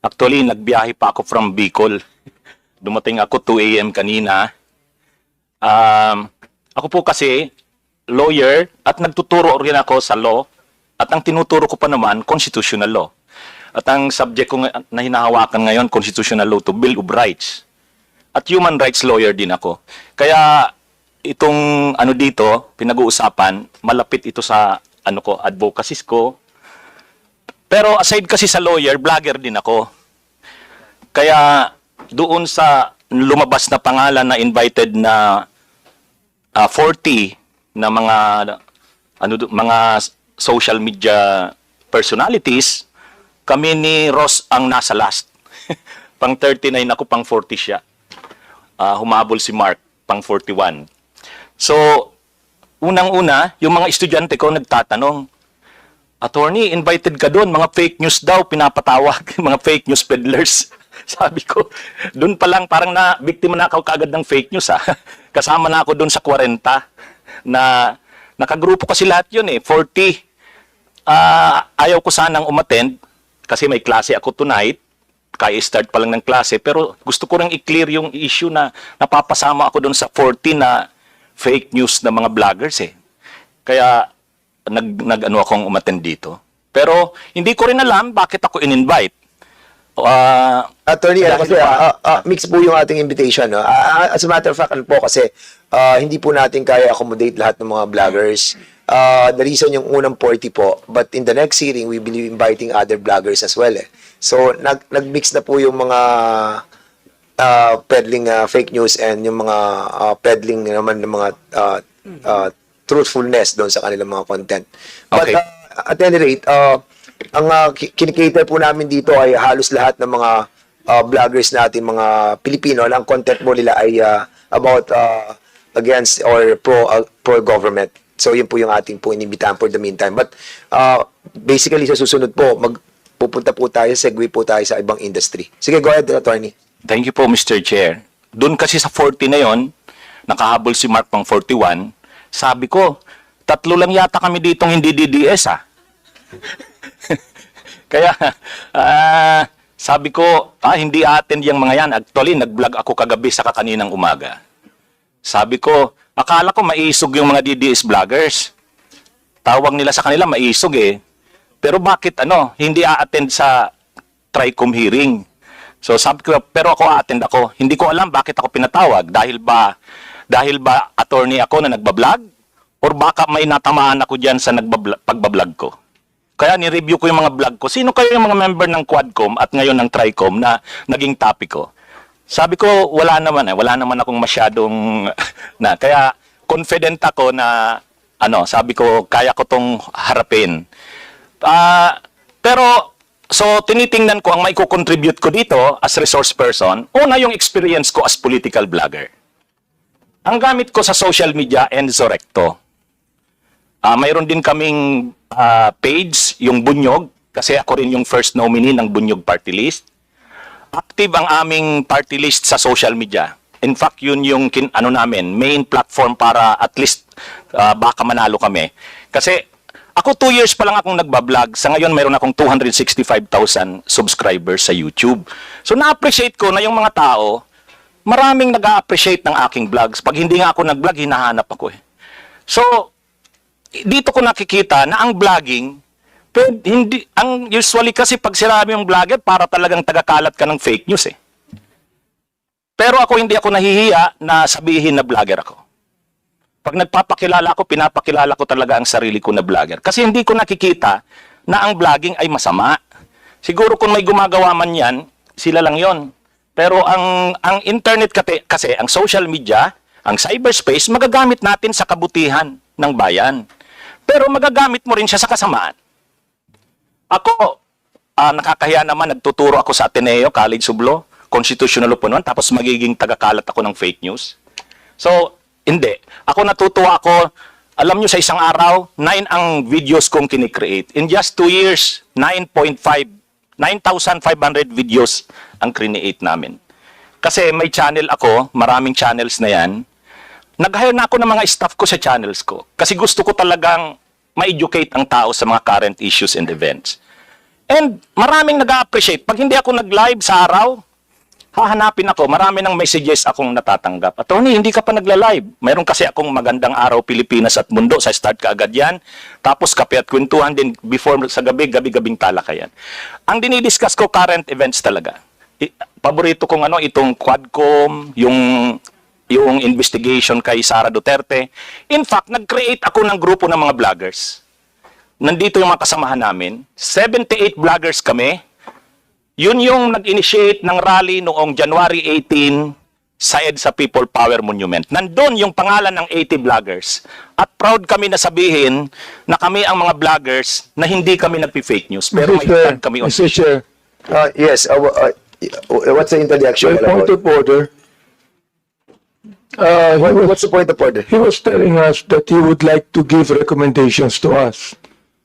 Actually, nagbiyahe pa ako from Bicol. Dumating ako 2 a.m. kanina. Ako po kasi, lawyer, at nagtuturo rin ako sa law. At ang tinuturo ko pa naman, constitutional law. At ang subject ko na hinahawakan ngayon, constitutional law to Bill of Rights. At human rights lawyer din ako. Kaya itong ano dito, pinag-uusapan, malapit ito sa ano ko, advocacies ko. Pero aside kasi sa lawyer, vlogger din ako. Kaya doon sa lumabas na pangalan na invited na 40 na mga social media personalities, kami ni Ross ang nasa last. Pang 39 ako, pang 40 siya. Humabol si Mark, pang 41. So, unang-una, yung mga estudyante ko nagtatanong, Attorney, invited ka doon, mga fake news daw, pinapatawag, mga fake news peddlers. Sabi ko, doon pa lang parang biktima na ako kaagad ng fake news. Kasama na ako doon sa 40 na nakagrupo kasi lahat yun 40. Ayaw ko sanang umattend kasi may klase ako tonight. Kaya start pa lang ng klase. Pero gusto ko rin i-clear yung issue na napapasama ako doon sa 40 na fake news na mga vloggers Kaya nag-ano akong umattend dito. Pero hindi ko rin alam bakit ako in-invite. Attorney, kasi mix po yung ating invitation. No? As a matter of fact, ano po kasi hindi po natin kaya accommodate lahat ng mga vloggers. The reason yung unang 40 po, but in the next hearing, we will be inviting other vloggers as well. So, nag-mix na po yung mga peddling fake news and yung mga peddling naman ng mga truthfulness doon sa kanilang mga content. But Okay. At any rate, ang kinikater po namin dito ay halos lahat ng mga vloggers natin, mga Pilipino, na ang content mo nila ay about against or pro-government. So, yun po yung ating po inimbitahan for the meantime. But basically, sa susunod po, pupunta po tayo, segue po tayo sa ibang industry. Sige, go ahead, Attorney. Thank you po, Mr. Chair. Doon kasi sa 40 na yon, nakahabol si Mark pang 41, sabi ko, 3 lang yata kami ditong hindi DDS Kaya, sabi ko, hindi attend yung mga yan. Actually, nag-vlog ako kagabi sa kaninang umaga. Sabi ko, akala ko maisog yung mga DDS vloggers. Tawag nila sa kanila maisog Pero bakit hindi a-attend sa TRICOM hearing? So sabi ko, pero ako a-attend ako. Hindi ko alam bakit ako pinatawag. Dahil ba attorney ako na nagbablog? Or baka may natamaan ako dyan sa pagbablog ko? Kaya ni-review ko yung mga vlog ko. Sino kayo yung mga member ng Quadcom at ngayon ng TRICOM na naging topic ko? Sabi ko, wala naman Wala naman akong masyadong Kaya confident ako na sabi ko, kaya ko tong harapin. Pero so tinitingnan ko ang may contribute ko dito as resource person. Una yung experience ko as political blogger. Ang gamit ko sa social media, Enzo Recto. Mayroon din kaming page, yung Bunyog, kasi ako rin yung first nominee ng Bunyog Party List. Active ang aming party list sa social media. In fact, yun yung namin, main platform para at least baka manalo kami. Kasi ako 2 years pa lang akong nagbablog. Sa ngayon, mayroon akong 265,000 subscribers sa YouTube. So, na-appreciate ko na yung mga tao, maraming nag-a-appreciate ng aking vlogs. Pag hindi nga ako nag-vlog, hinahanap ako So, dito ko nakikita na ang vlogging, usually kasi pag sinabi yung vlogger, para talagang tagakalat ka ng fake news Pero ako, hindi ako nahihiya na sabihin na vlogger ako. Pag nagpapakilala ako, pinapakilala ko talaga ang sarili ko na vlogger. Kasi hindi ko nakikita na ang vlogging ay masama. Siguro kung may gumagawa man yan, sila lang yon. Pero ang internet kasi, ang social media, ang cyberspace, magagamit natin sa kabutihan ng bayan. Pero magagamit mo rin siya sa kasamaan. Ako, nakakahiya naman, nagtuturo ako sa Ateneo, College of Law, Constitutional Law po noon, tapos magiging tagakalat ako ng fake news. So, hindi. Ako natutuwa ako, alam nyo sa isang araw, 9 ang videos kong kinikreate. In just 2 years, 9,500 videos ang create namin. Kasi may channel ako, maraming channels na yan. Nag-hire na ako ng mga staff ko sa channels ko. Kasi gusto ko talagang ma-educate ang tao sa mga current issues and events. And maraming nag-appreciate. Pag hindi ako nag-live sa araw, hahanapin ako, marami ng messages akong natatanggap. Attorney, hindi ka pa nagla-live. Mayroon kasi akong magandang araw Pilipinas at mundo. Sa start ka agad yan. Tapos kape at kwentuhan din before sa gabi, gabi-gabing talakayan. Ang dinidiscuss ko, current events talaga. Paborito kong itong Quadcom, yung investigation kay Sara Duterte. In fact, nag-create ako ng grupo ng mga vloggers. Nandito yung mga kasamahan namin. 78 vloggers kami. Yun yung nag-initiate ng rally noong January 18 sa EDSA People Power Monument. Nandun yung pangalan ng 80 vloggers. At proud kami na sabihin na kami ang mga vloggers na hindi kami nagpi-fake news. Pero may stand kami on. Mr. Chair, Yes, what's the interjection? point of order. What's the point of order? He was telling us that he would like to give recommendations to us.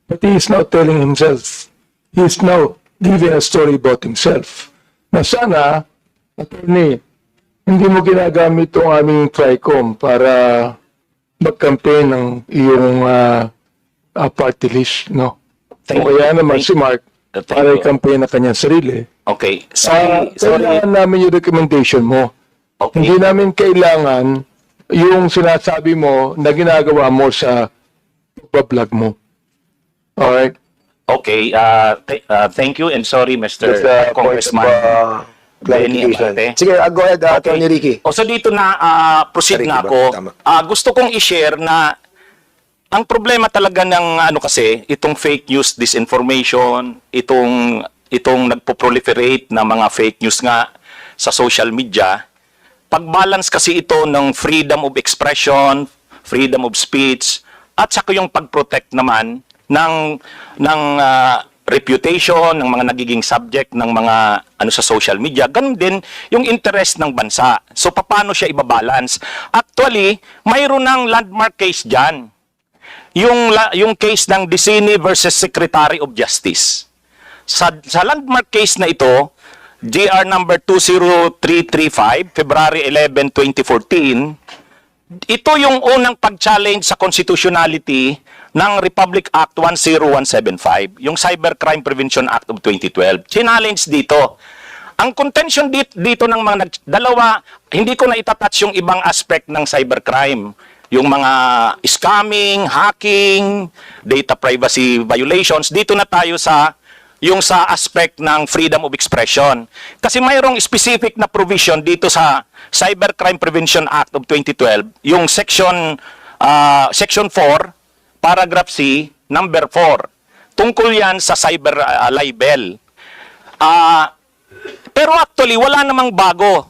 But he is now telling himself. He is now giving a story about himself. Na sana, attorney, hindi mo ginagamit itong aming TRICOM para mag-campaign ng iyong party list, no? Thank O kaya you. naman si Mark, Thank para you. i-campaign na kanyang sarili. Okay. Sorry. Kailangan namin yung recommendation mo. Okay. Hindi namin kailangan yung sinasabi mo na ginagawa mo sa pagbablog mo. Alright? Okay. Thank you and sorry, Mr. Just a point of Congressman. Benny clarification. Abate. Sige, go ahead, Attorney Ricky. O so dito na proceed Ricky na ba? ako. Tama. Gusto kong i-share na ang problema talaga ng kasi itong fake news, disinformation, itong nagpo-proliferate na mga fake news nga sa social media. Pag-balance kasi ito ng freedom of expression, freedom of speech, at saka yung pag-protect naman ng reputation ng mga nagiging subject ng mga sa social media. Ganun din yung interest ng bansa. So paano siya ibabalance? Actually, mayroon ng landmark case diyan. Yung case ng Dicini versus Secretary of Justice. Sa landmark case na ito, GR number 20335, February 11, 2014, ito yung unang pag-challenge sa constitutionality ng Republic Act 10175, yung Cybercrime Prevention Act of 2012. Challenge dito. Ang contention dito ng mga dalawa, hindi ko na itatouch yung ibang aspect ng cybercrime. Yung mga scamming, hacking, data privacy violations, dito na tayo sa aspect ng freedom of expression. Kasi mayroong specific na provision dito sa Cybercrime Prevention Act of 2012, yung section 4, paragraph C, number 4. Tungkol yan sa cyber libel. Pero actually, wala namang bago.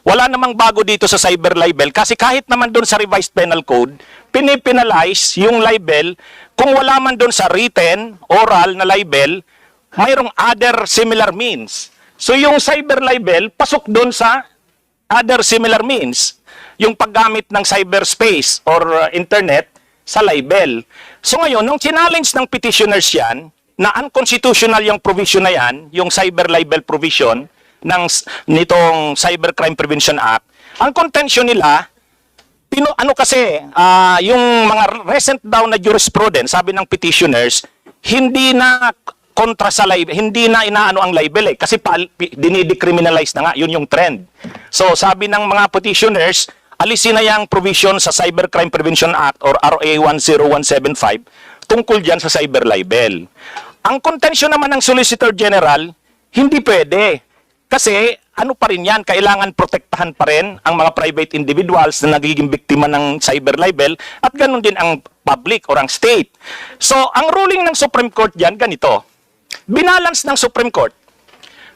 Wala namang bago dito sa cyber libel kasi kahit naman doon sa revised penal code, pinipenalize yung libel kung wala man doon sa written, oral na libel, mayroong other similar means. So yung cyber libel, pasok doon sa other similar means. Yung paggamit ng cyberspace or internet sa libel. So ngayon, nung challenge ng petitioners yan, na unconstitutional yung provision na yan, yung cyber libel provision, nitong Cybercrime Prevention Act, ang contention nila, yung mga recent daw na jurisprudence, sabi ng petitioners, hindi na kontra sa libel, hindi na inaano ang libel kasi dinidecriminalize na nga, yun yung trend. So sabi ng mga petitioners, alisin na yung provision sa Cybercrime Prevention Act or RA 10175 tungkol dyan sa cyber libel. Ang contention naman ng Solicitor General, hindi pwede. Kasi ano pa rin yan, kailangan protektahan pa rin ang mga private individuals na nagiging biktima ng cyber libel at ganun din ang public or ang state. So, ang ruling ng Supreme Court dyan, ganito. Binalance ng Supreme Court.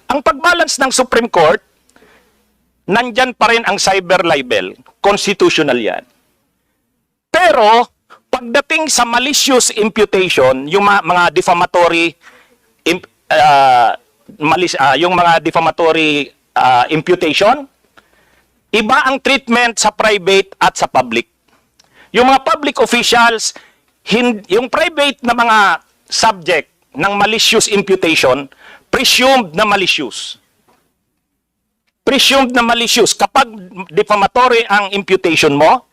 Ang pagbalance ng Supreme Court, nandyan pa rin ang cyber libel. Constitutional yan. Pero, pagdating sa malicious imputation, yung mga defamatory yung mga defamatory imputation, iba ang treatment sa private at sa public. Yung mga public officials, yung private na mga subject ng malicious imputation, presumed na malicious. Presumed na malicious. Kapag defamatory ang imputation mo,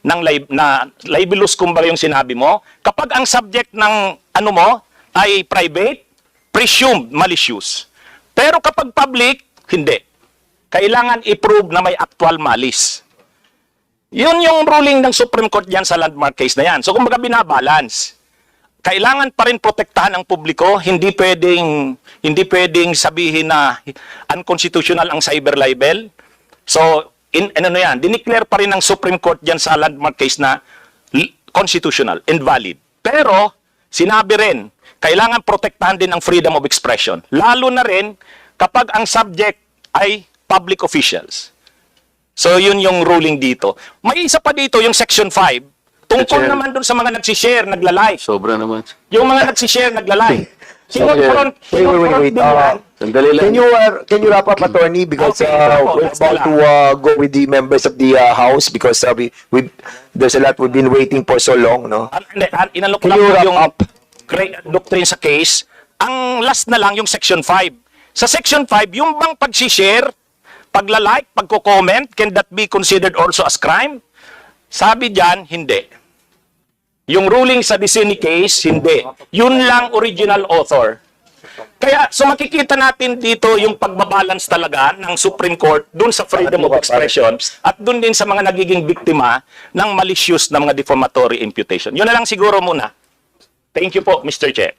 na libelous kumbaga yung sinabi mo, kapag ang subject ng ano mo ay private, presumed malicious. Pero kapag public, hindi. Kailangan i-prove na may actual malice. Yun yung ruling ng Supreme Court diyan sa landmark case na yan. So kumbaga binabalance. Kailangan pa rin protektahan ang publiko, hindi pwedeng sabihin na unconstitutional ang cyber libel. So ano yan, dineclare pa rin ng Supreme Court diyan sa landmark case na constitutional, invalid. Pero sinabi rin, kailangan protektahan din ang freedom of expression. Lalo na rin kapag ang subject ay public officials. So, yun yung ruling dito. May isa pa dito, yung Section 5, tungkol Chair. naman dun sa mga nagsishare, nagla-live. Sobra naman. Yung mga nagsishare, nagla-live. Wait. Sandali lang. Can you wrap up, attorney, because Okay, we're let's about to go with the members of the House because there's a lot we've been waiting for so long, no? Inalok Can lang you po wrap yung up? doctrine sa case. Ang last na lang yung Section 5. Sa Section 5, yung bang pagsishare, pagla-like, pagko-comment, can that be considered also as crime? Sabi diyan, hindi. Yung ruling sa Dicini case, hindi. Yun lang original author. Kaya, so makikita natin dito yung pagbabalance talaga ng Supreme Court dun sa freedom of expression at dun din sa mga nagiging biktima ng malicious na mga defamatory imputation. Yun na lang siguro muna. Thank you po, Mr. Chair.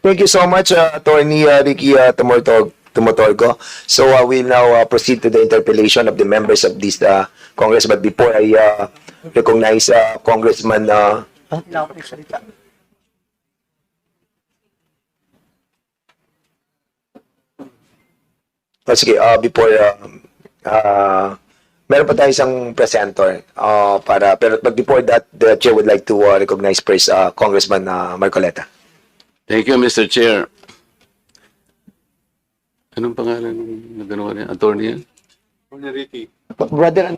Thank you so much, Attorney Ricky Tumotorgo. So we'll now proceed to the interpellation of the members of this Congress. But before I recognize Congressman... sige, before... meron pa tayo isang presenter but before that, the chair would like to recognize first Congressman Marcoleta. Thank you, Mr. Chair. Anong pangalan ng gano'n niya? Attorney yan? Brother,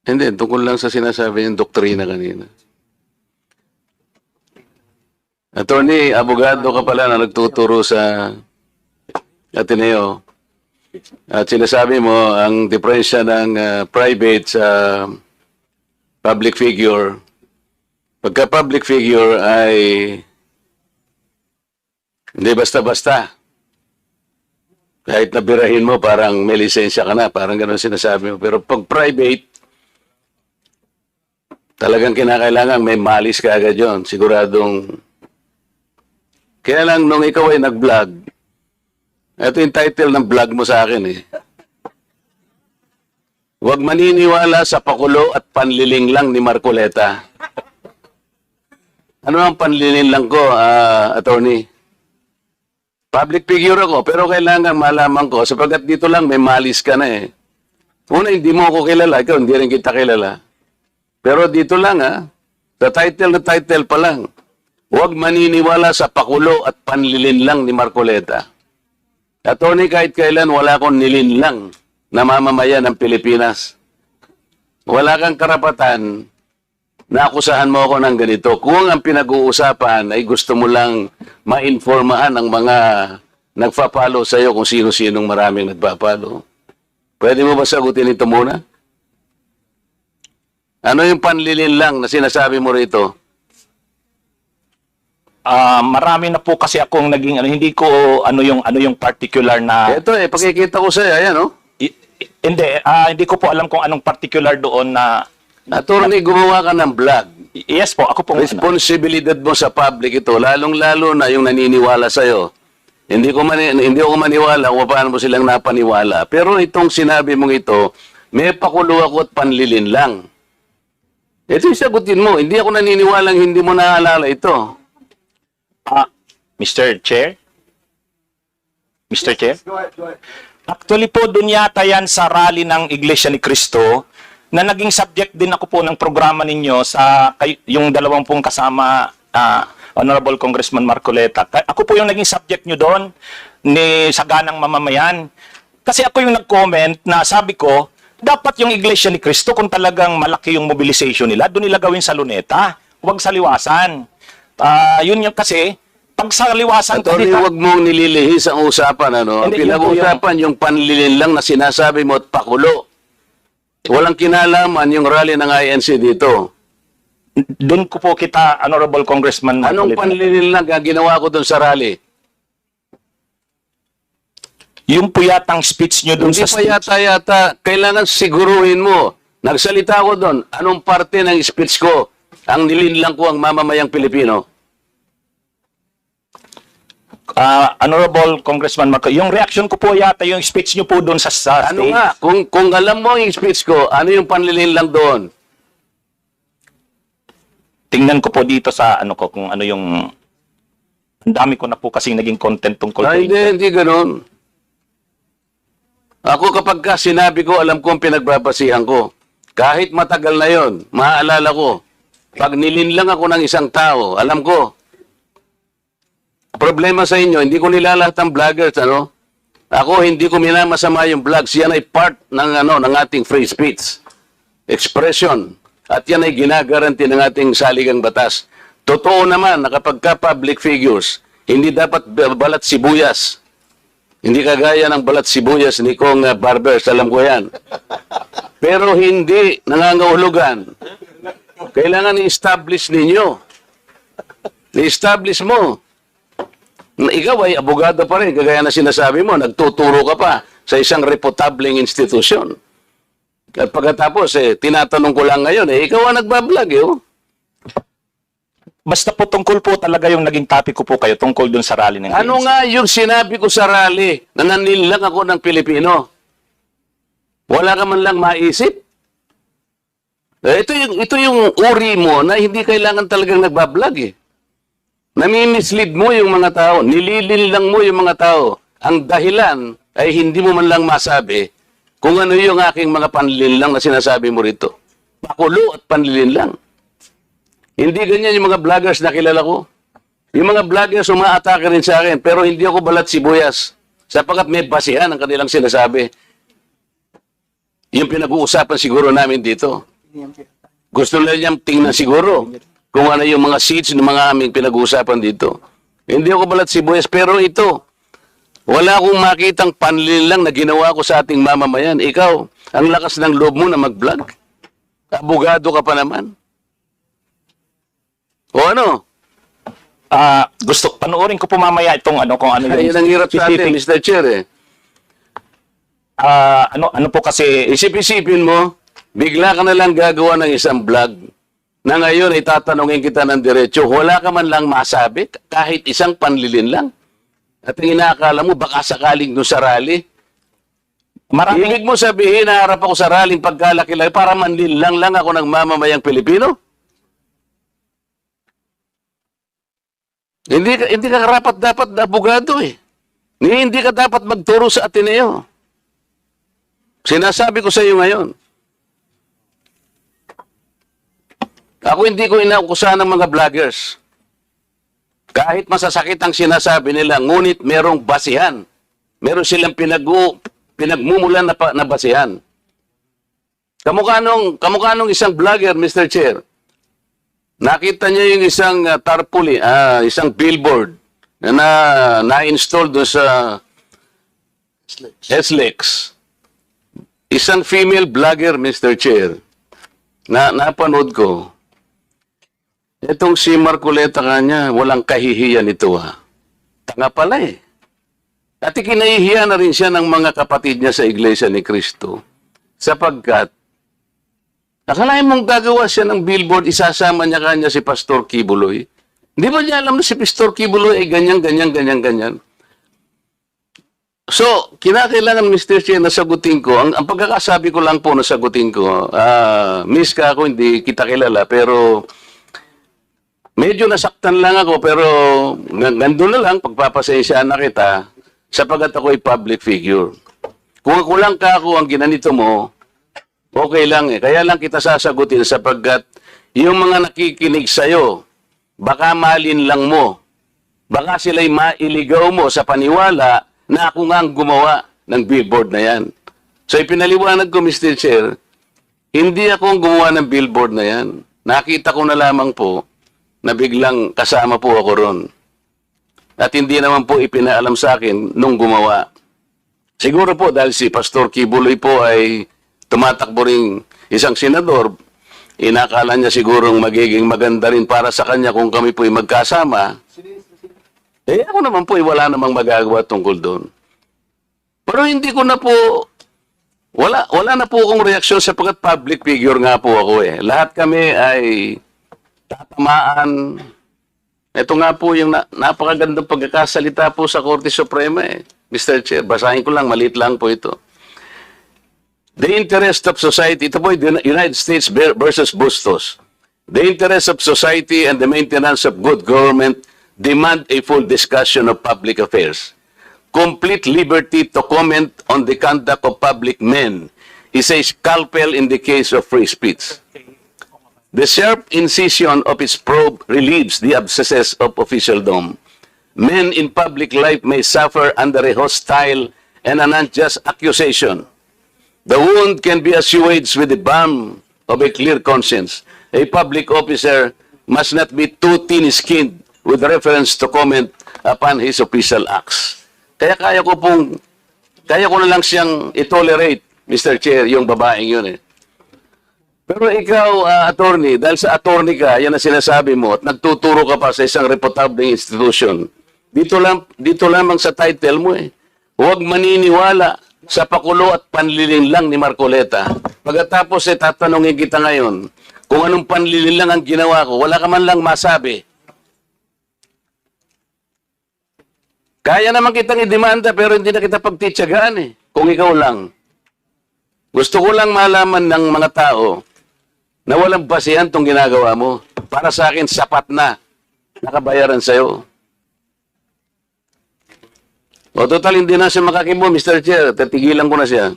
Hindi, tungkol lang sa sinasabi yung doktrina kanina. Attorney, abogado ka pala na nagtuturo sa Ateneo. At sinasabi mo, ang diferensya ng private sa public figure, pagka public figure ay hindi basta-basta. Kahit nabirahin mo, parang may lisensya ka na, parang gano'n sinasabi mo. Pero pag private, talagang kinakailangan may malis ka agad yun. Siguradong. Kaya lang nung ikaw ay nag-vlog, ito yung title ng vlog mo sa akin eh. Huwag maniniwala sa pakulo at panliling lang ni Marcoleta. Ano ang panliling lang ko, attorney? Public figure ako, pero kailangan malaman ko, sapagkat dito lang may malis ka na eh. Una, hindi mo ako kilala, ikaw hindi rin kita kilala. Pero dito lang sa title na title pa lang, huwag maniniwala sa pakulo at panlilin lang ni Marcoleta. Attorney, kahit kailan wala akong nilinlang na mamamayan ng Pilipinas. Wala kang karapatan na akusahan mo ako ng ganito. Kung ang pinag-uusapan ay gusto mo lang ma-informahan ang mga nagpa-follow sa iyo kung sino-sinong maraming nagpa-follow. Pwede mo ba sagutin ito muna? Ano yung panlilin lang na sinasabi mo rito? Marami na po kasi akong naging hindi ko ano yung particular na Ito pakikita ko sa iyo, ayan oh. hindi ko po alam kung anong particular doon na Attorney, gumawa ka ng vlog. yes po, ako po Responsibilidad mo sa public ito, lalong-lalo na yung naniniwala sa iyo. Hindi ako maniwala kung paano mo silang napaniwala. Pero itong sinabi mong ito, may pakulo ako at panlilin lang. Ito yung sagutin mo. Hindi ako naniniwalang hindi mo naalala ito. Mr. Chair? Mr. Chair? Actually po, dun yata yan sa rally ng Iglesia ni Cristo na naging subject din ako po ng programa ninyo sa yung dalawang pong kasama Honorable Congressman Marcoleta. Ako po yung naging subject nyo doon ni Saganang Mamamayan. Kasi ako yung nag-comment na sabi ko, dapat yung Iglesia ni Cristo kung talagang malaki yung mobilization nila, doon nila gawin sa Luneta, huwag sa Liwasan. Yun yung kasi, pag sa Liwasan... Attorney, huwag mong nililihis ang usapan. Ano? Ang Hindi, yun po pinag-uusapan yung panlilin lang na sinasabi mo at pakulo. Walang kinalaman yung rally ng INC dito. Doon ko po kita, Honorable Congressman Anong Marcolita. panlililang ang ginawa ko doon sa rally? Yung po yatang speech nyo doon Hindi sa pa yata, kailangan siguruhin mo. Nagsalita ko doon, anong parte ng speech ko ang nilinlang ko ang mamamayang Pilipino? Honorable Congressman Marco, yung reaction ko po yata yung speech nyo po doon sa Ano stage. nga, kung alam mo yung speech ko, ano yung panlilinlang doon? Tingnan ko po dito sa ano ko kung ano yung ang dami ko na po kasi naging content tungkol Ay, po. hindi ganun. Ako kapag ka sinabi ko, alam ko ang pinagbabasihan ko. Kahit matagal na yon, maaalala ko. Pag nilinlang ako ng isang tao, alam ko. Problema sa inyo, hindi ko nilalahat ang vloggers, ano? Ako, hindi ko minamasama yung vlogs. Yan ay part ng, ng ating free speech. Expression. At yan ay ginagaranti ng ating saligang batas. Totoo naman na kapag ka public figures, hindi dapat balat sibuyas. Hindi kagaya ng balat sibuyas ni Kong Barbers, alam ko yan. Pero hindi nangangahulugan. Kailangan i-establish ninyo. I-establish mo. Ikaw ay abogado pa rin, kagaya na sinasabi mo, nagtuturo ka pa sa isang reputabling institusyon. At pagkatapos, tinatanong ko lang ngayon, ikaw ang nagbablog, oh. Basta po tungkol po talaga yung naging topic ko po kayo tungkol doon sa rally ng Ano ANC. nga yung sinabi ko sa rally na nanilang ako ng Pilipino? Wala ka man lang maisip? Ito yung uri mo na hindi kailangan talagang nagbablog, eh. Nami-mislead mo yung mga tao, nililin lang mo yung mga tao. Ang dahilan ay hindi mo man lang masabi kung ano yung aking mga panlilinlang na sinasabi mo rito. Pakulo at panlilinlang. Hindi ganyan yung mga vloggers na kilala ko. Yung mga vloggers umaatake rin sa akin, pero hindi ako balat sibuyas. Sapagkat may basihan ang kanilang sinasabi. Yung pinag-uusapan siguro namin dito. Gusto nila niyang tingnan siguro kung ano yung mga seats ng mga aming pinag-uusapan dito. Hindi ako balat sibuyas, pero ito, wala akong makitang panlilang na ginawa ko sa ating mamamayan. Ikaw, ang lakas ng loob mo na mag-vlog. Abogado ka pa naman. O ano? Gusto, panoorin ko po mamaya itong ano, kung ano yung Ayun ang hirap sa atin, Mr. Chair, eh. ano po kasi, Isip-isipin mo, bigla ka na lang gagawa ng isang vlog na ngayon ay tatanungin kita ng diretso, wala ka man lang masabi, kahit isang panlilin lang. At ang inaakala mo, baka sakaling doon sa rally. maraming, Ibig mo sabihin, naharap ako sa rallyng pagkalaki-laki para manlilang lang ako ng mamamayang Pilipino? Hindi ka karapat-dapat na abogado, eh. Hindi ka dapat magturo sa Ateneo. Sinasabi ko sa iyo ngayon. Ako hindi ko inaukusahan ng mga vloggers. Kahit masasakit ang sinasabi nila, ngunit merong basihan. Meron silang pinagmumulan na basihan. Kamukha nung isang vlogger, Mr. Chair. Nakita niya yung isang tarpaulin, isang billboard na na-install doon sa SLEX. Isang female vlogger, Mr. Chair, na napanood ko. Itong si Marcoleta kanya, walang kahihiyan ito, ha. Tanga pala, eh. At ikinahihiya na rin siya ng mga kapatid niya sa Iglesia ni Cristo. Sapagkat, akalain mong gagawa siya ng billboard, isasama niya kanya si Pastor Kibuloy. Hindi ba niya alam na si Pastor Kibuloy ay ganyan, ganyan, ganyan, ganyan? So, kinakailangan, Mr. Chair, na sagutin ko. Ang pagkakasabi ko lang po na sagutin ko, miss ka ako, hindi kita kilala, pero medyo nasaktan lang ako, pero nandun na lang, pagpapasensyaan na kita, sapagat ako ay public figure. Kung ako lang ka ako ang ginanito mo, okay lang, eh. Kaya lang kita sasagutin sapagkat yung mga nakikinig sa'yo, baka malin lang mo. Baka sila'y mailigaw mo sa paniwala na ako nga ang gumawa ng billboard na yan. So ipinaliwanag ko, Mr. Chair, hindi ako ang gumawa ng billboard na yan. Nakita ko na lamang po na biglang kasama po ako ron. At hindi naman po ipinaalam sa akin nung gumawa. Siguro po dahil si Pastor Kibuloy po ay tumatakbo ring isang senador, inakala niya sigurong magiging maganda rin para sa kanya kung kami po'y magkasama. Eh, ako naman po'y wala namang magagawa tungkol doon. Pero hindi ko na po, wala na po akong reaksyon sapagkat public figure nga po ako eh. Lahat kami ay tatamaan. Ito nga po yung napakagandang pagkakasalita po sa Korte Suprema eh. Mr. Chair, basahin ko lang, maliit lang po ito. The interest of society, ito po yung United States versus Bustos. The interest of society and the maintenance of good government demand a full discussion of public affairs. Complete liberty to comment on the conduct of public men is a scalpel in the case of free speech. The sharp incision of its probe relieves the abscesses of officialdom. Men in public life may suffer under a hostile and an unjust accusation. The wound can be assuaged with the balm of a clear conscience. A public officer must not be too thin-skinned with reference to comment upon his official acts. Kaya kaya ko na lang siyang itolerate, Mr. Chair, yung babaeng yun eh. Pero ikaw, attorney, dahil sa attorney ka, yan ang sinasabi mo, at nagtuturo ka pa sa isang reputable institution, dito lamang sa title mo eh, huwag maniniwala sa pakulo at panlilin lang ni Marcoleta. Pagkatapos tatanungin kita ngayon, kung anong panlilin lang ang ginawa ko, wala ka man lang masabi. Kaya naman kitang idemanda pero hindi na kita pagtityagaan eh, kung ikaw lang. Gusto ko lang malaman ng mga tao na walang basihan tong ginagawa mo. Para sa akin, sapat na nakabayaran sa'yo. O total, hindi na siya makakibo, Mr. Chair. Tatigilan ko na siya.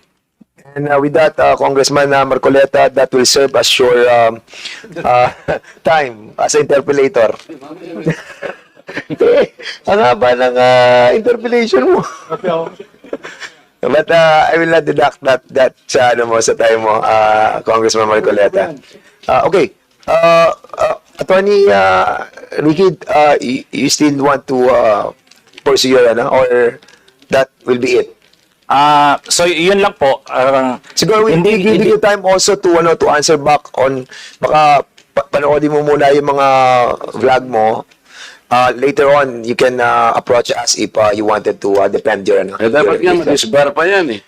And with that, Congressman Marcoleta, that will serve as your time as interpellator. Ang haba ng interpellation mo. But I will not deduct that sa sa time mo, Congressman Marcoleta. Okay. Attorney Ricky, you still want to pursue your or that will be it? So yun lang po. Siguro we give you time also to to answer back on baka panoodin mo muna yung mga vlog mo. Later on, you can approach us if you wanted to defend your Dapat nga, mag-isbar pa yan eh.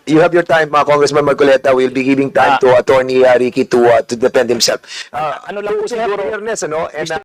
you have your time, Congressman Marcoleta. We'll be giving time to Attorney Ricky to defend himself. Ano lang po siguro, fairness, and